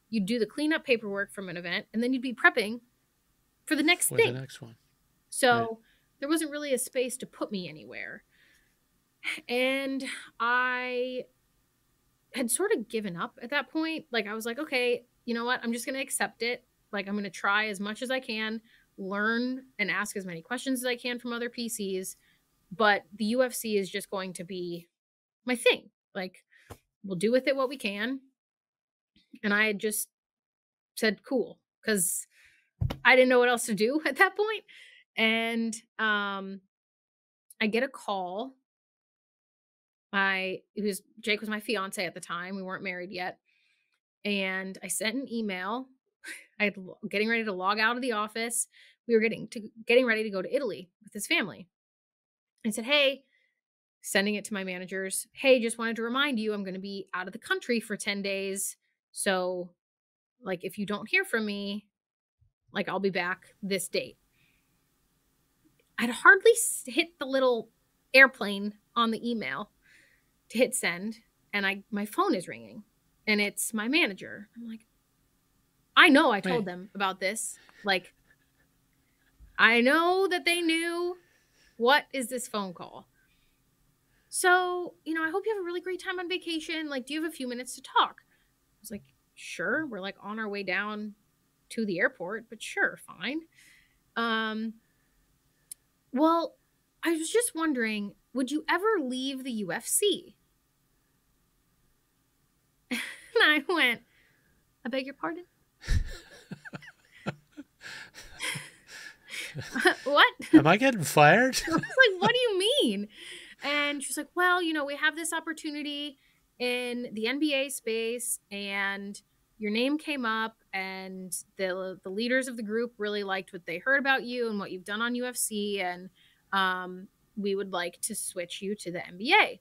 you'd do the cleanup paperwork from an event, and then you'd be prepping for the next
For the
thing.
next one.
So
Right.
there wasn't really a space to put me anywhere. And I had sort of given up at that point. Like I was like, okay, you know what? I'm just going to accept it. Like I'm going to try as much as I can, learn and ask as many questions as I can from other PCs. But the UFC is just going to be my thing. Like we'll do with it what we can. And I had just said, cool, because I didn't know what else to do at that point. And I get a call. Jake was my fiance at the time. We weren't married yet. And I sent an email. Getting ready to log out of the office. We were getting ready to go to Italy with his family. I said, hey, sending it to my managers. Hey, just wanted to remind you, I'm going to be out of the country for 10 days. So like, if you don't hear from me, like I'll be back this date. I'd hardly hit the little airplane on the email to hit send. And my phone is ringing and it's my manager. I'm like, I know I told
Wait.
them about this. Like, I know that they knew. What is this phone call? So, I hope you have a really great time on vacation. Like, do you have a few minutes to talk? I was like, sure. We're like on our way down to the airport, but sure, fine. Um, well, I was just wondering, would you ever leave the UFC? And I went, I beg your pardon? What?
Am I getting fired?
I was like, what do you mean? And she's like, well, we have this opportunity in the NBA space, and your name came up, and the leaders of the group really liked what they heard about you and what you've done on UFC, and we would like to switch you to the NBA.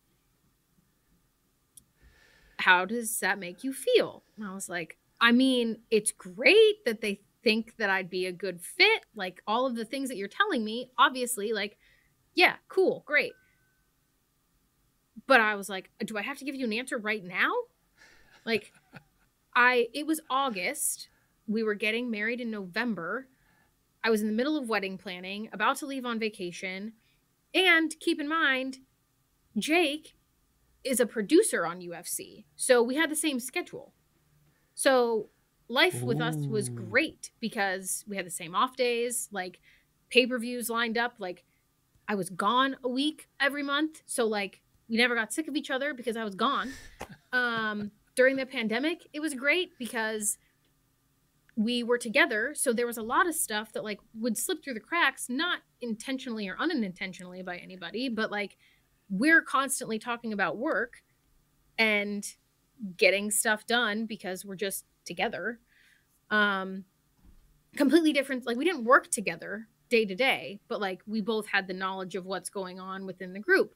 How does that make you feel? And I was like, I mean, it's great that they think that I'd be a good fit. Like, all of the things that you're telling me, obviously, like, yeah, cool, great. But I was like, do I have to give you an answer right now? Like, it was August. We were getting married in November. I was in the middle of wedding planning, about to leave on vacation. And keep in mind, Jake is a producer on UFC. So we had the same schedule. So life with us was great because we had the same off days, like pay-per-views lined up. Like, I was gone a week every month. So like, we never got sick of each other because I was gone. During the pandemic, it was great because we were together. So there was a lot of stuff that like would slip through the cracks, not intentionally or unintentionally by anybody, but like, we're constantly talking about work and getting stuff done because we're just together. Completely different. Like, we didn't work together day to day, but like, we both had the knowledge of what's going on within the group.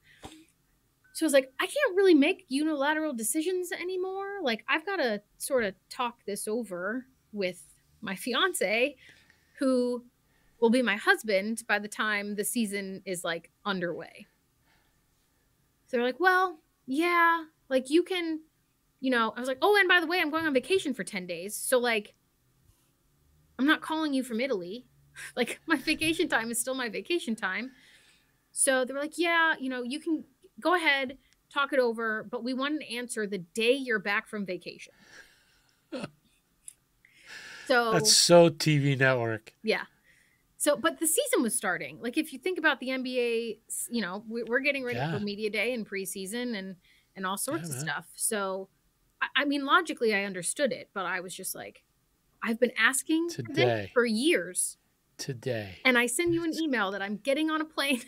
So I was like, I can't really make unilateral decisions anymore. Like, I've got to sort of talk this over with my fiance, who will be my husband by the time the season is like underway. So they're like, well, yeah, like you can, I was like, oh, and by the way, I'm going on vacation for 10 days. So like, I'm not calling you from Italy. Like, my vacation time is still my vacation time. So they were like, yeah, you can go ahead, talk it over, but we want an answer the day you're back from vacation. So
That's so TV network.
Yeah. So, but the season was starting. Like, if you think about the NBA, we're getting ready for media day and preseason and all sorts of stuff. So, I mean, logically, I understood it, but I was just like, I've been asking for this for years.
Today.
And I send you an email that I'm getting on a plane.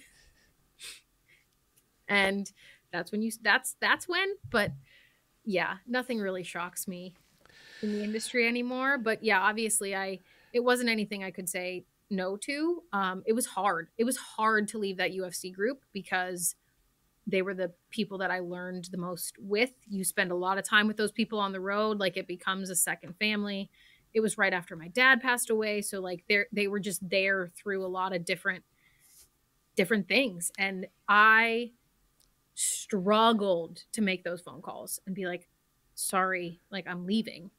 And that's when that's when, but yeah, nothing really shocks me in the industry anymore. But yeah, obviously it wasn't anything I could say no to. It was hard. It was hard to leave that UFC group because they were the people that I learned the most with. You spend a lot of time with those people on the road. Like, it becomes a second family. It was right after my dad passed away. So like, they were just there through a lot of different things. And I struggled to make those phone calls and be like, sorry, like, I'm leaving.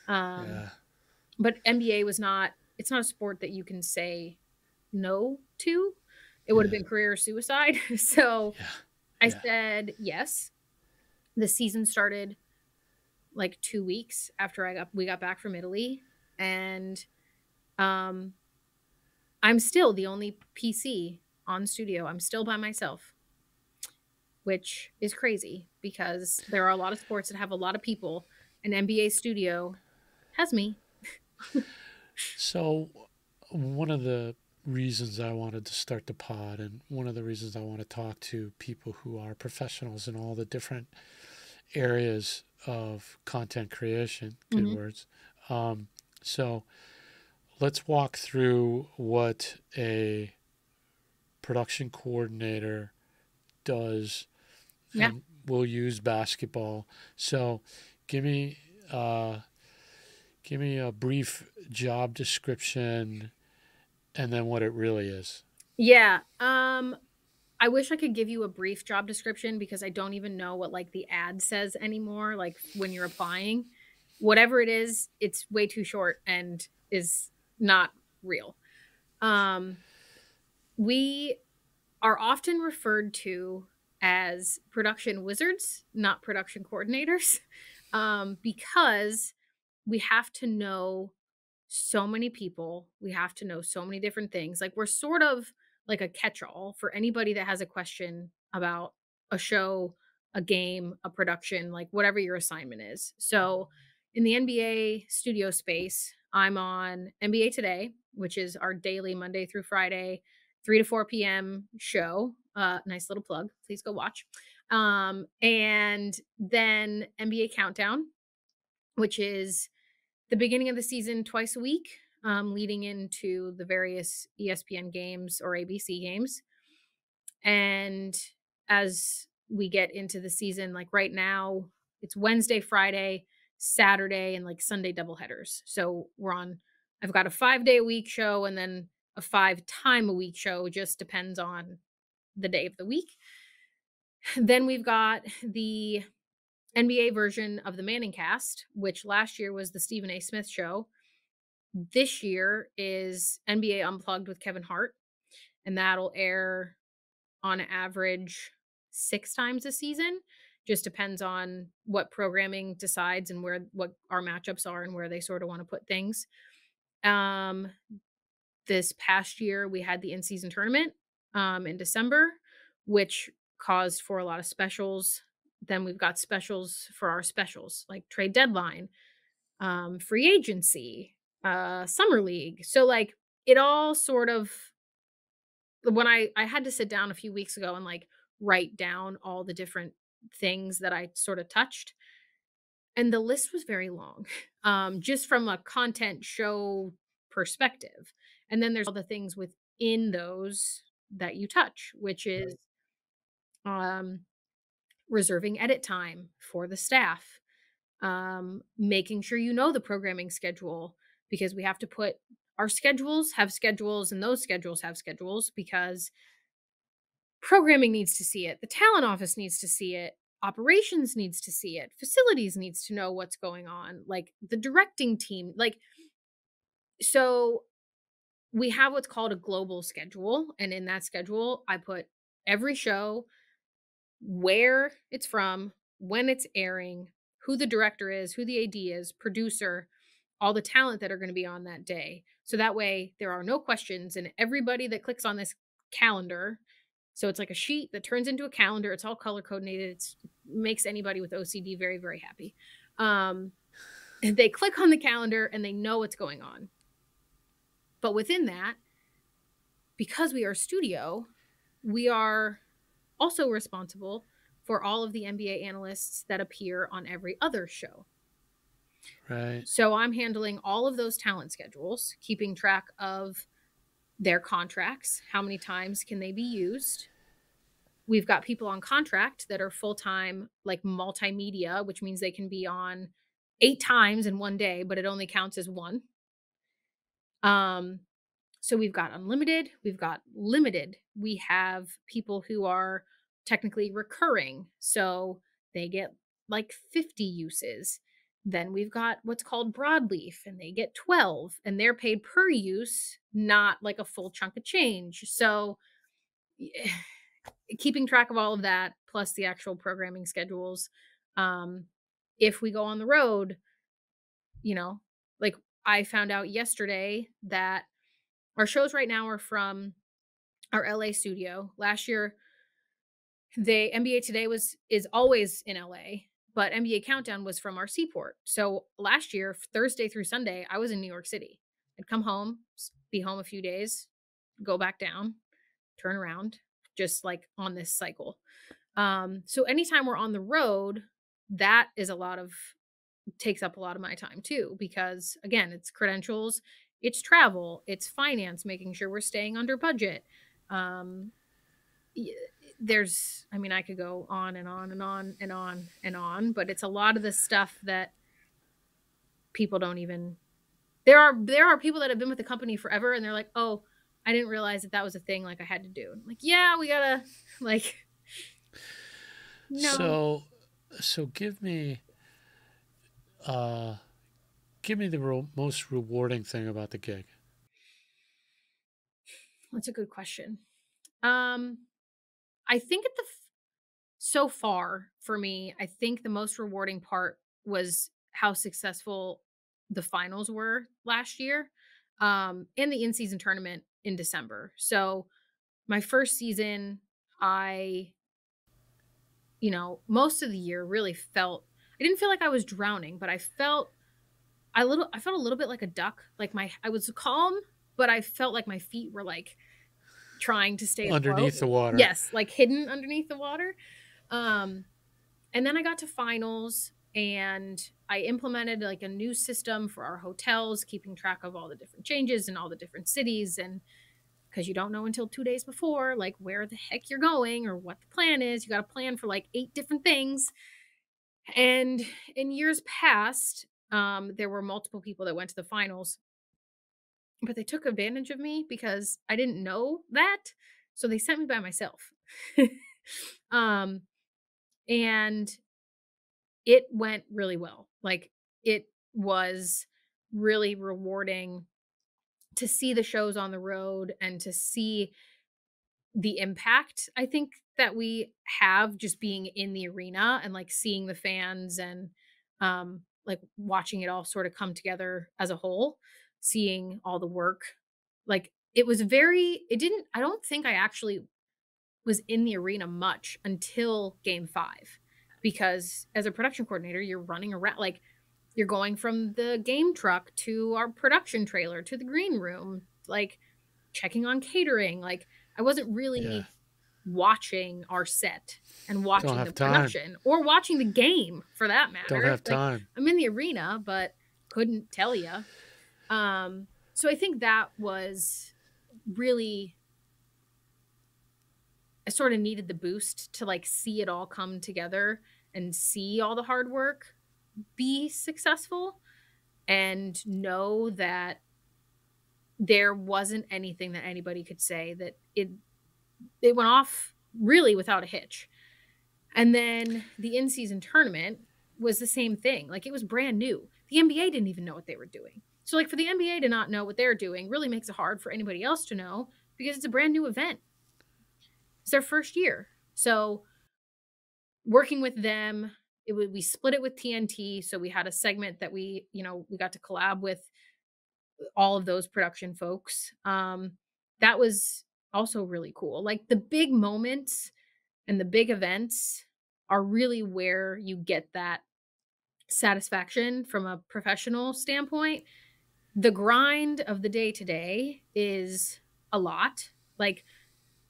But NBA it's not a sport that you can say no to. It would have been career suicide. So I said yes. The season started like 2 weeks after we got back from Italy. And I'm still the only PC on studio. I'm still by myself, which is crazy because there are a lot of sports that have a lot of people. An NBA studio has me.
So one of the reasons I wanted to start the pod, and one of the reasons I want to talk to people who are professionals in all the different areas of content creation, good words. So let's walk through what a production coordinator does. And we'll use basketball. So give me a brief job description and then what it really is.
Yeah. I wish I could give you a brief job description because I don't even know what like the ad says anymore, like when you're applying. whatever it is, it's way too short and is not real. We are often referred to as production wizards, not production coordinators, because we have to know so many people. We have to know so many different things. Like we're sort of like a catch-all for anybody that has a question about a show, a game, a production, like whatever your assignment is. So in the NBA studio space, I'm on NBA Today, which is our daily Monday through Friday, 3 to 4 p.m. show. Nice little plug. Please go watch. And then NBA Countdown, which is the beginning of the season twice a week, leading into the various ESPN games or ABC games. And as we get into the season, like right now, it's Wednesday, Friday, Saturday, and like Sunday doubleheaders. So I've got a 5 day a week show and then a 5 time a week show, just depends on the day of the week. Then we've got the NBA version of the Manning cast, which last year was the Stephen A. Smith show. This year is NBA Unplugged with Kevin Hart, and that'll air on average 6 times a season. Just depends on what programming decides and what our matchups are and where they sort of want to put things. This past year, we had the in-season tournament in December, which caused for a lot of specials. Then we've got specials for our specials, like trade deadline, free agency, summer league. So like it all sort of, when I had to sit down a few weeks ago and like write down all the different things that I sort of touched, and the list was very long, just from a content show perspective. And then there's all the things within those that you touch, which is um, reserving edit time for the staff, making sure you know the programming schedule, because we have to put our schedules have schedules and those schedules have schedules, because programming needs to see it, the talent office needs to see it, operations needs to see it, facilities needs to know what's going on, like the directing team, like, so we have what's called a global schedule, and in that schedule I put every show, where it's from, when it's airing, who the director is, who the AD is, producer, all the talent that are going to be on that day. So that way there are no questions, and everybody that clicks on this calendar, so it's like a sheet that turns into a calendar, it's all color coordinated, it makes anybody with OCD very, very happy. And they click on the calendar and they know what's going on. But within that, because we are studio, we are also responsible for all of the NBA analysts that appear on every other show.
Right.
So I'm handling all of those talent schedules, keeping track of their contracts, how many times can they be used. We've got people on contract that are full-time, like multimedia, which means they can be on 8 times in one day, but it only counts as one. So we've got unlimited, we've got limited. We have people who are technically recurring, so they get like 50 uses. Then we've got what's called broadleaf, and they get 12, and they're paid per use, not like a full chunk of change. So keeping track of all of that, plus the actual programming schedules. If we go on the road, like I found out yesterday that our shows right now are from our LA studio. Last year, the NBA Today is always in LA, but NBA Countdown was from our seaport. So last year, Thursday through Sunday, I was in New York City. I'd come home, be home a few days, go back down, turn around, just like on this cycle. So anytime we're on the road, that is takes up a lot of my time too, because again, it's credentials, it's travel, it's finance, making sure we're staying under budget. I could go on and on and on and on and on, but it's a lot of the stuff that people don't even, there are people that have been with the company forever and they're like, oh, I didn't realize that was a thing, like I had to do. I'm like, yeah, we gotta, like, no.
So give me Give me the most rewarding thing about the gig.
That's a good question. Um, I think so far for me, I think the most rewarding part was how successful the finals were last year, and the in-season tournament in December. So my first season, I, most of the year really I didn't feel like I was drowning, but I felt a little bit like a duck. Like I was calm, but I felt like my feet were like trying to stay afloat.
Underneath the water.
Yes, like hidden underneath the water. Um, and then I got to finals and I implemented like a new system for our hotels, keeping track of all the different changes in all the different cities. And because you don't know until 2 days before, like where the heck you're going or what the plan is, you got to plan for like 8 different things. And in years past, there were multiple people that went to the finals, but they took advantage of me because I didn't know that. So they sent me by myself. um, and it went really well. Like it was really rewarding to see the shows on the road and to see the impact I think that we have just being in the arena and like seeing the fans and like watching it all sort of come together as a whole, seeing all the work. Like it didn't I don't think I actually was in the arena much until game 5 because as a production coordinator, you're running around like you're going from the game truck to our production trailer to the green room, like checking on catering. Like I wasn't
Yeah.
really watching our set and
Don't
watching the
have time.
production or watching the game for that
Don't
matter.
have
Like
time.
I'm in the arena, but couldn't tell you. So I think that was really I sort of needed the boost to like see it all come together and see all the hard work be successful and know that there wasn't anything that anybody could say that it went off really without a hitch. And then the in-season tournament was the same thing. Like it was brand new. The NBA didn't even know what they were doing. So like for the NBA to not know what they're doing really makes it hard for anybody else to know because it's a brand new event. It's their first year. So working with them, we split it with TNT. So we had a segment that we got to collab with all of those production folks. That was also really cool. Like the big moments and the big events are really where you get that satisfaction from a professional standpoint. The grind of the day to day is a lot. Like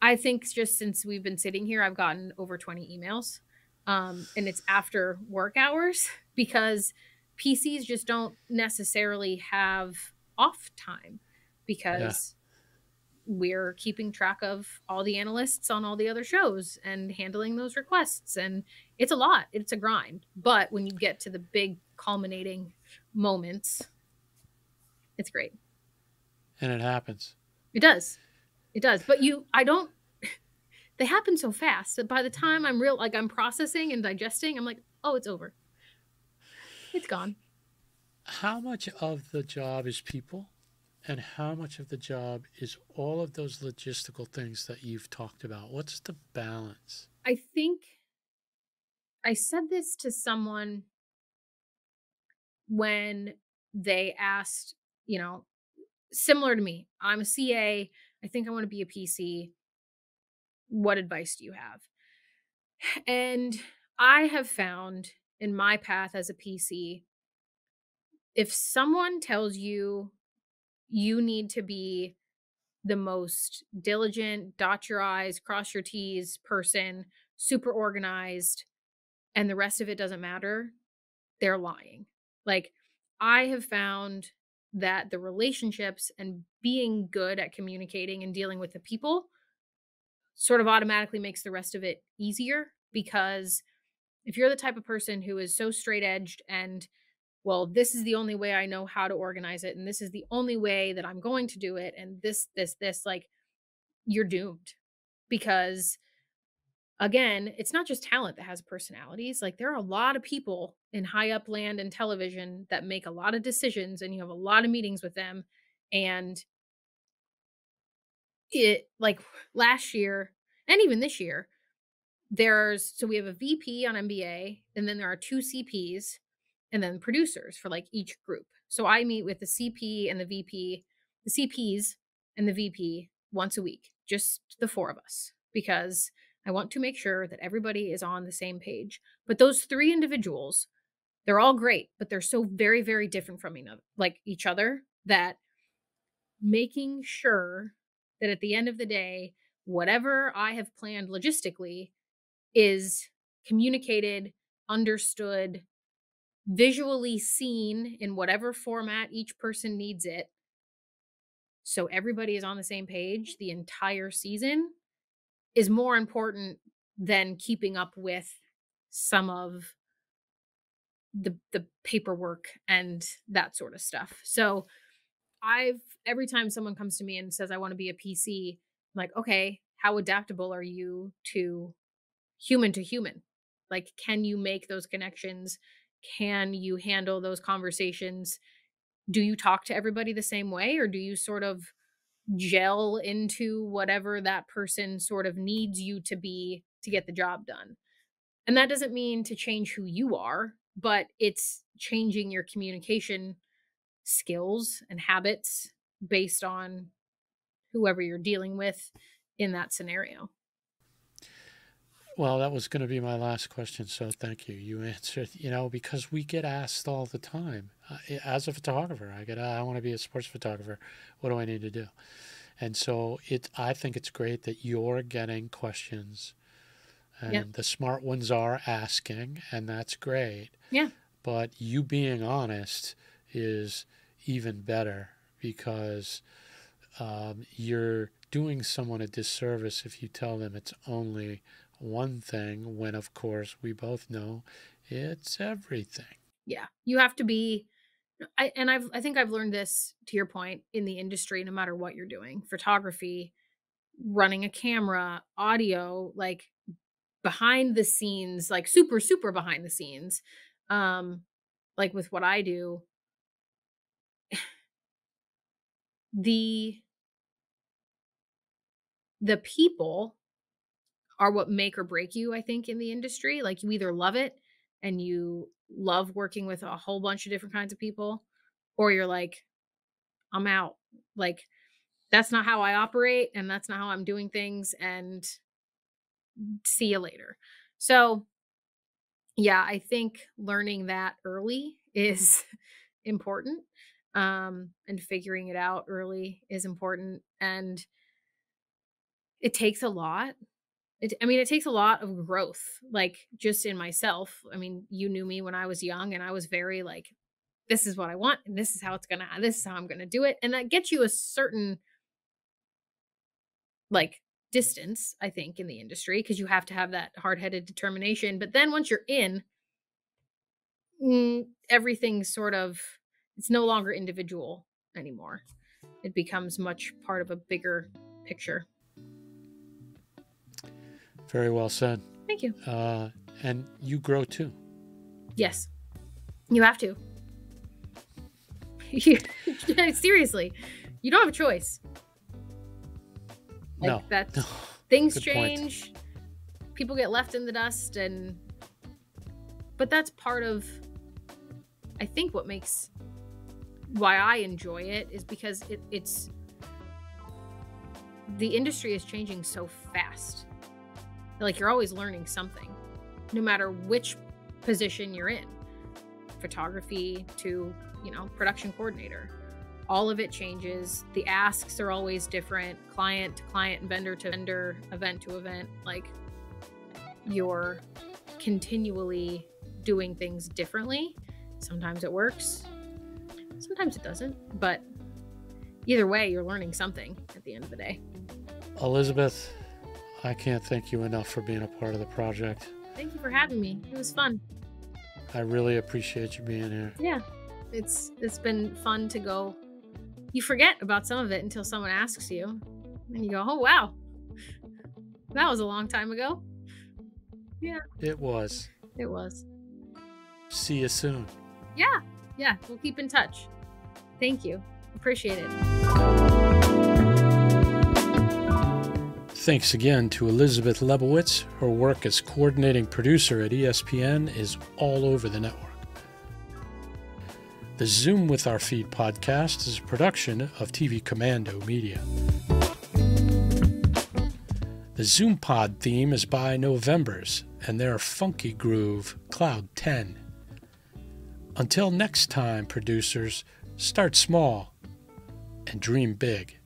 I think just since we've been sitting here, I've gotten over 20 emails. And it's after work hours because PCs just don't necessarily have off time
Yeah.
because we're keeping track of all the analysts on all the other shows and handling those requests. And it's a lot, it's a grind. But when you get to the big culminating moments, it's great.
And it happens.
It does. It does. But they happen so fast that by the time I'm processing and digesting, I'm like, oh, it's over. It's gone.
How much of the job is people? And how much of the job is all of those logistical things that you've talked about? What's the balance?
I think I said this to someone when they asked, similar to me, I'm a CA. I think I want to be a PC. What advice do you have? And I have found in my path as a PC, if someone tells you you need to be the most diligent, dot your I's, cross your T's person, super organized, and the rest of it doesn't matter, they're lying. Like, I have found that the relationships and being good at communicating and dealing with the people sort of automatically makes the rest of it easier because if you're the type of person who is so straight edged and well, this is the only way I know how to organize it and this is the only way that I'm going to do it and this like you're doomed because again, it's not just talent that has personalities. Like there are a lot of people in high up land and television that make a lot of decisions and you have a lot of meetings with them. And it like last year and even this year, we have a VP on MBA and then there are two CPs and then producers for like each group. So I meet with the CP and the VP, the CPs and the VP once a week, just the four of us, because I want to make sure that everybody is on the same page. But those three individuals, they're all great, but they're so very, very different from each other that making sure that at the end of the day, whatever I have planned logistically is communicated, understood, visually seen in whatever format each person needs it. So everybody is on the same page the entire season is more important than keeping up with some of the paperwork and that sort of stuff. So every time someone comes to me and says I want to be a PC, I'm like, okay, how adaptable are you to human? Like, can you make those connections? Can you handle those conversations? Do you talk to everybody the same way, or do you sort of gel into whatever that person sort of needs you to be to get the job done? And that doesn't mean to change who you are, but it's changing your communication skills and habits based on whoever you're dealing with in that scenario.
Well, that was going to be my last question, so thank you. You answered, because we get asked all the time. As a photographer, I want to be a sports photographer. What do I need to do? And so I think it's great that you're getting questions and
Yep.
the smart ones are asking, and that's great.
Yeah.
But you being honest is even better because you're doing someone a disservice if you tell them it's only one thing when, of course, we both know it's everything.
Yeah. You have to be I think I've learned this, to your point, in the industry, no matter what you're doing. Photography, running a camera, audio, like behind the scenes, like super, super behind the scenes. Like with what I do, the people are what make or break you, I think, in the industry. Like you either love it and you love working with a whole bunch of different kinds of people, or you're like, I'm out. Like that's not how I operate and that's not how I'm doing things, and see you later. So, yeah, I think learning that early is important. And figuring it out early is important. And it takes a lot. It takes a lot of growth, like just in myself. I mean, you knew me when I was young and I was very like, this is what I want and this is how I'm gonna do it. And that gets you a certain like distance, I think, in the industry because you have to have that hard-headed determination. But then once you're in, everything's sort of it's no longer individual anymore. It becomes much part of a bigger picture.
Very well said.
Thank you.
And you grow too.
Yes. You have to. Seriously, you don't have a choice. Like
No.
that's things
Good
change.
point.
People get left in the dust, but that's part of I think what makes why I enjoy it is because it's the industry is changing so fast. Like you're always learning something, no matter which position you're in. Photography to, production coordinator. All of it changes. The asks are always different, client to client, vendor to vendor, event to event. Like you're continually doing things differently. Sometimes it works, sometimes it doesn't, but either way, you're learning something at the end of the day.
Elizabeth, I can't thank you enough for being a part of the project.
Thank you for having me. It was fun.
I really appreciate you being here.
Yeah, it's been fun to go. You forget about some of it until someone asks you, and you go, "Oh wow, that was a long time ago." Yeah,
It was.
it was.
See you soon.
Yeah, yeah, we'll keep in touch. Thank you. Appreciate it.
Thanks again to Elizabeth Lebowitz. Her work as coordinating producer at ESPN is all over the network. The Zoom with Our Feet podcast is a production of TV Commando Media. The ZoomPod theme is by Novembers and their funky groove, Cloud 10. Until next time, producers, start small and dream big.